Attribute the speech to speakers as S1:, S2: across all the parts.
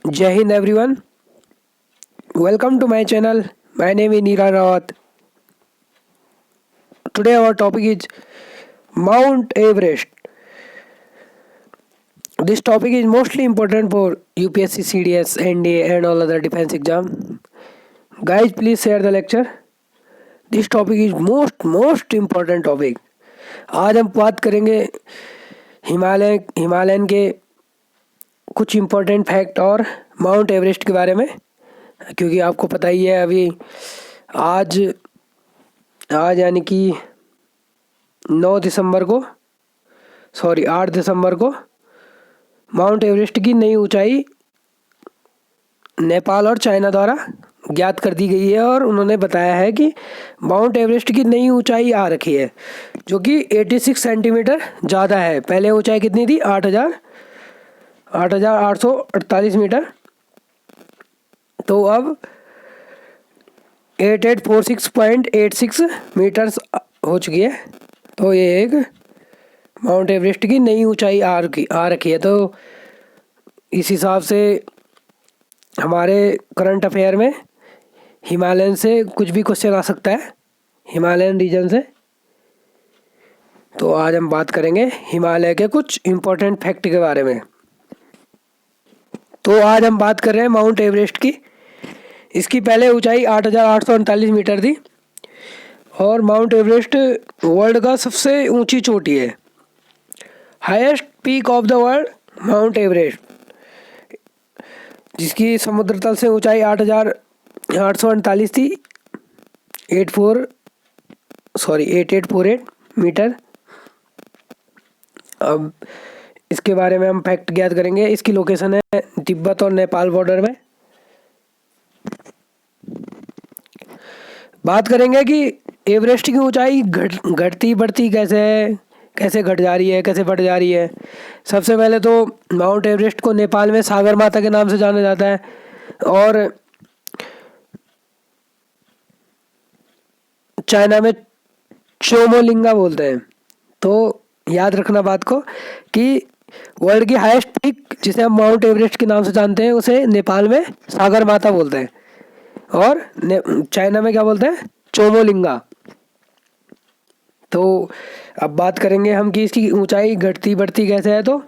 S1: Jai Hind everyone. Welcome to my channel. My name is Neera Rawat. Today our topic is Mount Everest. This topic is mostly important for UPSC, CDS, NDA and all other defense exam. Guys, please share the lecture. This topic is most important topic. आज हम बात करेंगे Himalayan के कुछ important fact और mount Everest के बारे में, क्योंकि आपको पता ही है अभी आज आज यानी कि 8 दिसंबर को माउंट एवरेस्ट की नई ऊंचाई नेपाल और चाइना द्वारा ज्ञात कर दी गई है और उन्होंने बताया है कि माउंट एवरेस्ट की नई ऊंचाई आ रखी है जो कि 86 सेंटीमीटर ज़्यादा है। पहले ऊंचाई कितनी थी? 8,848 मीटर। तो अब 8846.86 मीटर्स हो चुकी है। तो ये एक माउंट एवरेस्ट की नई ऊंचाई आ रखी है। तो इस हिसाब से हमारे करंट अफेयर में हिमालयन से कुछ भी क्वेश्चन आ सकता है, हिमालयन रीजन से। तो आज हम बात करेंगे हिमालय के कुछ इम्पोर्टेंट फैक्ट के बारे में। तो आज हम बात कर रहे हैं माउंट एवरेस्ट की। इसकी पहले ऊंचाई 8,839 मीटर थी और माउंट एवरेस्ट वर्ल्ड का सबसे ऊंची चोटी है। Highest peak of the world mount Everest, जिसकी समुद्र तल से ऊंचाई 8,838 थी, 8848 मीटर। अब इसके बारे में हम फैक्ट ज्ञात करेंगे। इसकी लोकेशन है तिब्बत और नेपाल बॉर्डर में। बात करेंगे कि एवरेस्ट की ऊंचाई घटती बढ़ती कैसे है, कैसे घट जा रही है, कैसे बढ़ जा रही है। सबसे पहले तो माउंट एवरेस्ट को नेपाल में सागर माता के नाम से जाना जाता है और चाइना में चोमोलिंगा बोलते हैं। तो याद रखना बात को कि वर्ल्ड की हाईएस्ट पीक जिसे हम माउंट एवरेस्ट के नाम से जानते हैं उसे नेपाल में सागर माता बोलते हैं और चाइना में क्या बोलते हैं? चोमोलिंगा। तो अब बात करेंगे हम कि इसकी ऊंचाई घटती बढ़ती कैसे है। तो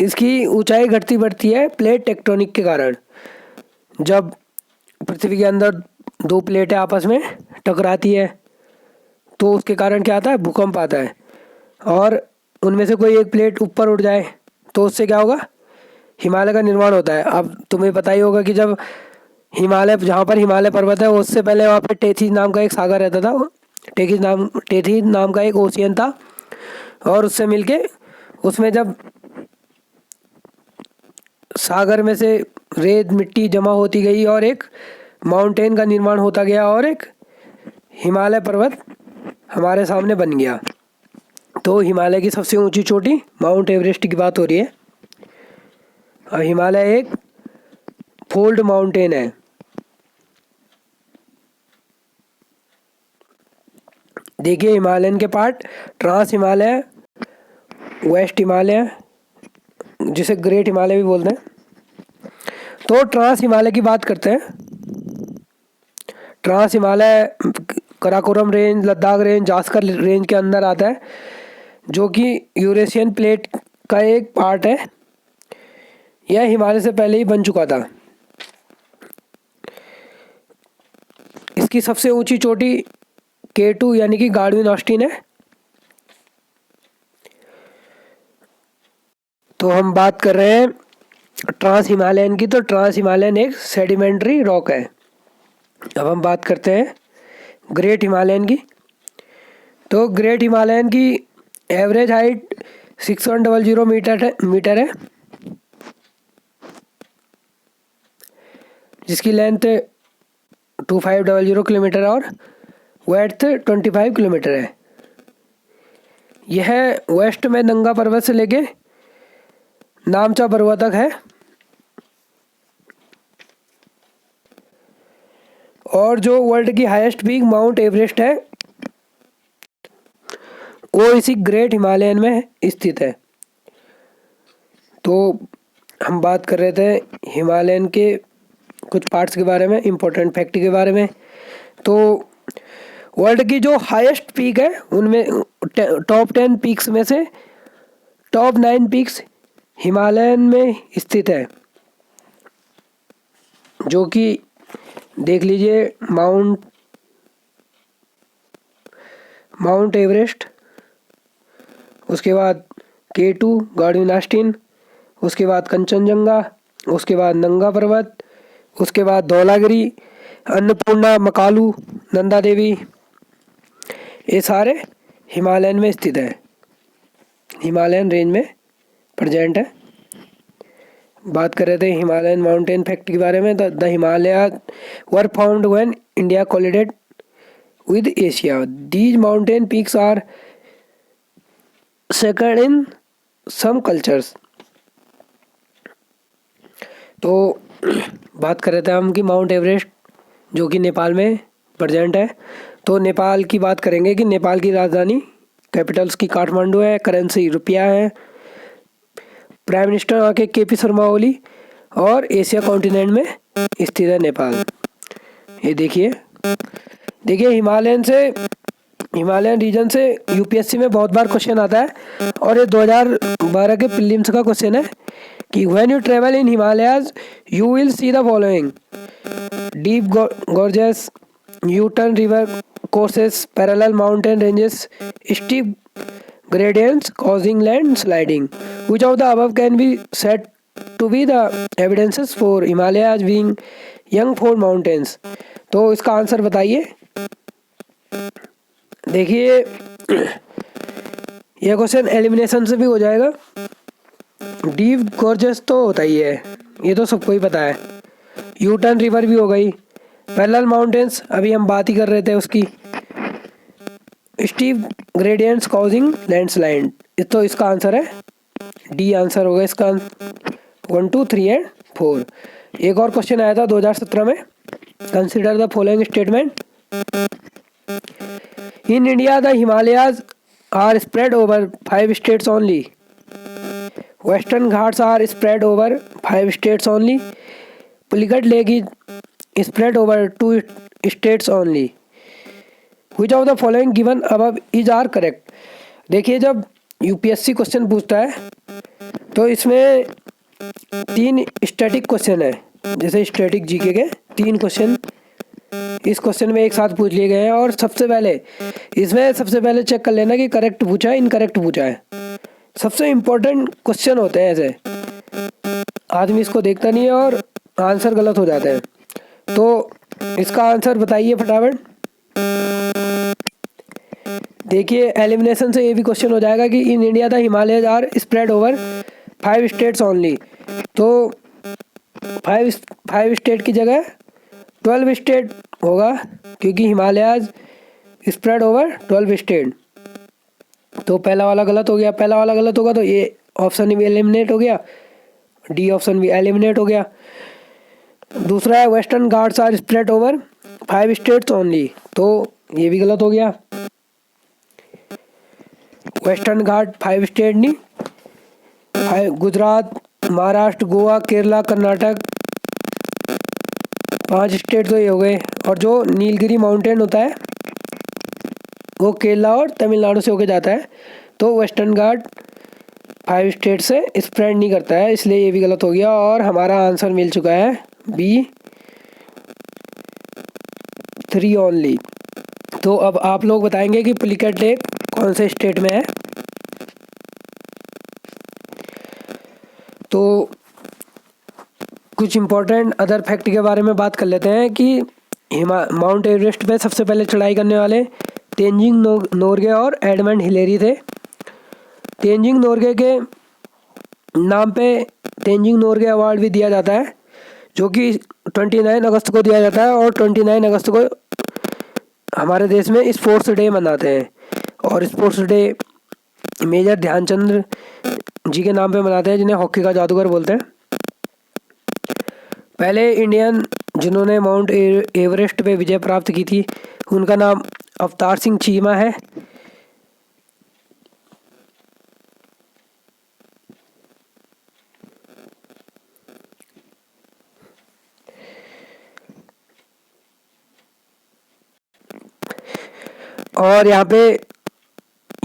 S1: इसकी ऊंचाई घटती बढ़ती है प्लेट टेक्टोनिक के कारण। जब पृथ्वी के अंदर दो प्लेटें आपस में टकराती है तो उसके कारण क्या आता है? भूकंप आता है और उनमें से कोई एक प्लेट ऊपर उठ जाए तो उससे क्या होगा? हिमालय का निर्माण होता है। अब तुम्हें पता ही होगा कि जब जहाँ पर हिमालय पर्वत है उससे पहले वहाँ पे टेथीज नाम का एक सागर रहता था। टेथीज नाम का एक ओशियन था और उससे मिलके उसमें जब सागर में से रेत मिट्टी जमा होती गई और एक माउंटेन का निर्माण होता गया और एक हिमालय पर्वत हमारे सामने बन गया। तो हिमालय की सबसे ऊंची चोटी माउंट एवरेस्ट की बात हो रही है। और हिमालय एक फोल्ड माउंटेन है। देखिए हिमालयन के part trans Himalaya, west Himalaya, जिसे ग्रेट हिमालय भी बोलते हैं। तो ट्रांस हिमालय की बात करते हैं। Trans Himalaya Karakoram range, Ladakh range, Zanskar range के अंदर आता है जो कि यूरेशियन प्लेट का एक पार्ट है। यह हिमालय से पहले ही बन चुका था। इसकी सबसे ऊंची चोटी K2 यानी कि गार्डविन ऑस्टिन है। तो हम बात कर रहे हैं ट्रांस हिमालयन की। तो ट्रांस हिमालयन एक सेडिमेंट्री रॉक है। अब हम बात करते हैं ग्रेट हिमालयन की। तो ग्रेट हिमालयन की एवरेज हाइट 6100 मीटर है, जिसकी लेंथ 2500 किलोमीटर और वेड्थ 25 किलोमीटर है। यह वेस्ट में नंगा पर्वत से लेके नामचा पर्वत तक है और जो वर्ल्ड की हाईएस्ट पीक माउंट एवरेस्ट है वो इसी ग्रेट हिमालयन में स्थित है। तो हम बात कर रहे थे हिमालयन के कुछ पार्ट्स के बारे में, इम्पोर्टेंट फैक्ट के बारे में। तो वर्ल्ड की जो हाईएस्ट पीक है उनमें टॉप 10 पीक्स में से टॉप 9 पीक्स हिमालयन में स्थित है, जो कि देख लीजिए माउंट एवरेस्ट, उसके बाद K2 गार्डन आस्टीन, उसके बाद कंचनजंगा, उसके बाद नंगा पर्वत, उसके बाद धौलागिरी, अन्नपूर्णा, मकालू, नंदा देवी, ये सारे हिमालयन में स्थित है, हिमालयन रेंज में प्रेजेंट है। बात कर रहे थे हिमालयन माउंटेन फैक्ट के बारे में। The Himalaya were found when India collided with Asia. These mountain peaks are sacred in some cultures. तो बात कर रहे थे हम कि माउंट एवरेस्ट जो कि नेपाल में प्रेजेंट है। तो नेपाल की बात करेंगे कि नेपाल की राजधानी कैपिटल्स की काठमांडू है, करेंसी रुपया है, प्राइम मिनिस्टर वहाँ के KP शर्मा ओली, और एशिया कॉन्टिनेंट में स्थित है नेपाल। ये देखिए हिमालयन रीजन से UPSC में बहुत बार क्वेश्चन आता है, और ये 2012 के प्रीलिम्स का क्वेश्चन है कि when you travel in Himalayas you will see the following: deep gorges, U-turn river courses, parallel mountain ranges, steep gradients causing landsliding. Which of the above can be said to be the evidences for Himalayas being young fold mountains? तो इसका answer बताइए। देखिए यह question elimination से भी हो जाएगा। Deep gorges तो होता ही है, ये तो सबको ही पता है। U-turn रिवर भी हो गई। पैरेलल माउंटेन्स अभी हम बात ही कर रहे थे उसकी। स्टीप ग्रेडियंट्स कॉजिंग लैंडस्लाइड, तो इसका आंसर है डी आंसर होगा इसका। 1, 2, 3 एंड 4। एक और क्वेश्चन आया था 2017 में। Consider the following statement: in India the Himalayas are spread over 5 states only. Western Ghats are spread over 5 states only. Pulicat lake is spread over 2 states only. Which of the following given above is are correct. देखिए जब UPSC question पूछता है तो इसमें 3 static question है, जैसे static GK के 3 question इस क्वेश्चन में एक साथ पूछ लिए गए हैं। और सबसे पहले चेक कर लेना कि करेक्ट पूछा है इनकरेक्ट पूछा है। सबसे इम्पोर्टेंट क्वेश्चन होते हैं ऐसे, आदमी इसको देखता नहीं है और आंसर गलत हो जाता है। तो इसका आंसर बताइए फटाफट। देखिए एलिमिनेशन से ये भी क्वेश्चन हो जाएगा कि in India the Himalayas are spread over 5 states only. तो 5 स्टेट की जगह 12 स्टेट होगा, क्योंकि हिमालयज स्प्रेड ओवर 12 स्टेट। तो पहला वाला गलत हो गया, पहला वाला गलत होगा तो ये ऑप्शन भी एलिमिनेट हो गया, डी ऑप्शन भी एलिमिनेट हो गया। दूसरा है Western Ghats are spread over 5 states only, तो ये भी गलत हो गया। वेस्टर्न घाट 5 स्टेट नहीं, गुजरात, महाराष्ट्र, गोवा, केरला, कर्नाटक 5 स्टेट तो ये हो गए। और जो नीलगिरी माउंटेन होता है वो केरला और तमिलनाडु से होके जाता है, तो वेस्टर्न घाट 5 स्टेट से स्प्रेड नहीं करता है, इसलिए ये भी गलत हो गया। और हमारा आंसर मिल चुका है B 3 ओनली। तो अब आप लोग बताएंगे कि पुलिकट लेक कौन से स्टेट में है। तो कुछ इम्पोर्टेंट अदर फैक्ट के बारे में बात कर लेते हैं कि माउंट एवरेस्ट पे सबसे पहले चढ़ाई करने वाले तेंजिंग नोर्गे और एडमंड हिलेरी थे। तेंजिंग नोर्गे के नाम पे तेंजिंग नोर्गे अवार्ड भी दिया जाता है, जो कि 29 अगस्त को दिया जाता है। और 29 अगस्त को हमारे देश में स्पोर्ट्स डे मनाते हैं, और स्पोर्ट्स डे मेजर ध्यानचंद जी के नाम पे मनाते हैं, जिन्हें हॉकी का जादूगर बोलते हैं। पहले इंडियन जिन्होंने माउंट एवरेस्ट पे विजय प्राप्त की थी उनका नाम अवतार सिंह चीमा है। और यहाँ पे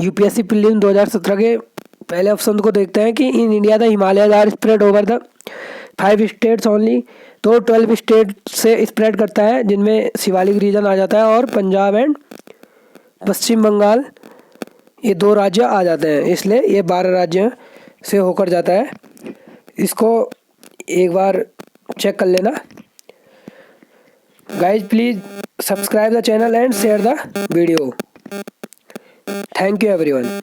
S1: यूपीएससी प्रीलिम 2017 के पहले ऑप्शन को देखते हैं कि in India the Himalayas are spread over the 5 states only. तो 12 स्टेट से स्प्रेड करता है, जिनमें शिवालिक रीजन आ जाता है और पंजाब एंड पश्चिम बंगाल, ये 2 राज्य आ जाते हैं, इसलिए ये 12 राज्य से होकर जाता है। इसको एक बार चेक कर लेना। Guys please subscribe the channel and share the video. Thank you everyone.